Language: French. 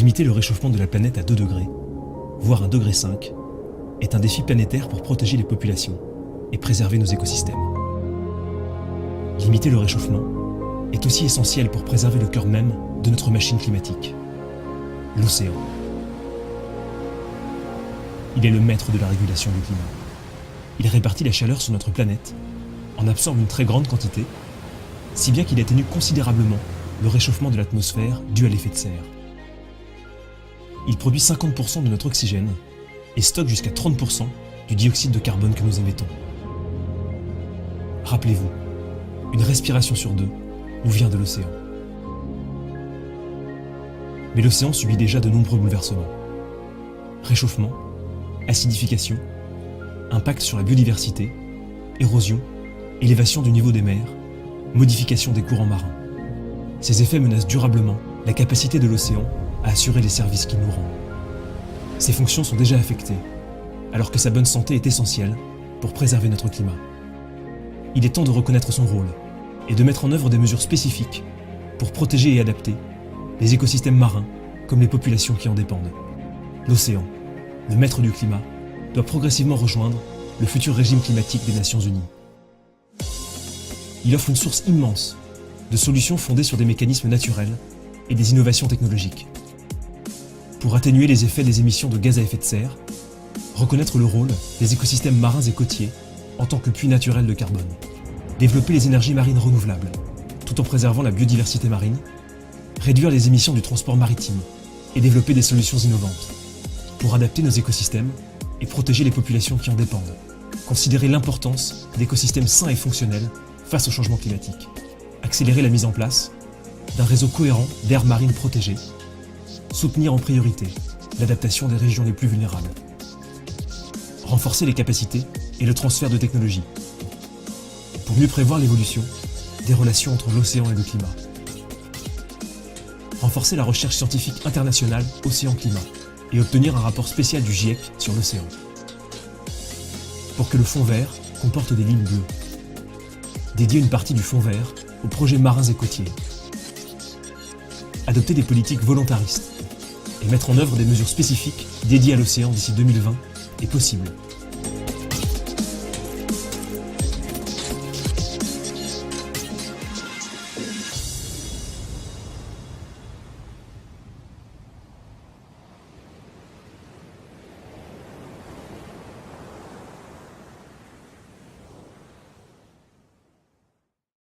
Limiter le réchauffement de la planète à 2 degrés, voire 1,5 degré, est un défi planétaire pour protéger les populations et préserver nos écosystèmes. Limiter le réchauffement est aussi essentiel pour préserver le cœur même de notre machine climatique, l'océan. Il est le maître de la régulation du climat. Il répartit la chaleur sur notre planète, en absorbe une très grande quantité, si bien qu'il atténue considérablement le réchauffement de l'atmosphère dû à l'effet de serre. Il produit 50% de notre oxygène et stocke jusqu'à 30% du dioxyde de carbone que nous émettons. Rappelez-vous, une respiration sur 2 nous vient de l'océan. Mais l'océan subit déjà de nombreux bouleversements. Réchauffement, acidification, impact sur la biodiversité, érosion, élévation du niveau des mers, modification des courants marins. Ces effets menacent durablement la capacité de l'océan à assurer les services qu'il nous rend. Ses fonctions sont déjà affectées, alors que sa bonne santé est essentielle pour préserver notre climat. Il est temps de reconnaître son rôle et de mettre en œuvre des mesures spécifiques pour protéger et adapter les écosystèmes marins comme les populations qui en dépendent. L'océan, le maître du climat, doit progressivement rejoindre le futur régime climatique des Nations Unies. Il offre une source immense de solutions fondées sur des mécanismes naturels et des innovations technologiques. Pour atténuer les effets des émissions de gaz à effet de serre, reconnaître le rôle des écosystèmes marins et côtiers en tant que puits naturel de carbone, développer les énergies marines renouvelables, tout en préservant la biodiversité marine, réduire les émissions du transport maritime et développer des solutions innovantes pour adapter nos écosystèmes et protéger les populations qui en dépendent, considérer l'importance d'écosystèmes sains et fonctionnels face au changement climatique, accélérer la mise en place d'un réseau cohérent d'aires marines protégées, soutenir en priorité l'adaptation des régions les plus vulnérables, renforcer les capacités et le transfert de technologies pour mieux prévoir l'évolution des relations entre l'océan et le climat, renforcer la recherche scientifique internationale océan-climat et obtenir un rapport spécial du GIEC sur l'océan, pour que le fonds vert comporte des lignes bleues, dédier une partie du fonds vert aux projets marins et côtiers, adopter des politiques volontaristes et mettre en œuvre des mesures spécifiques dédiées à l'océan d'ici 2020 est possible.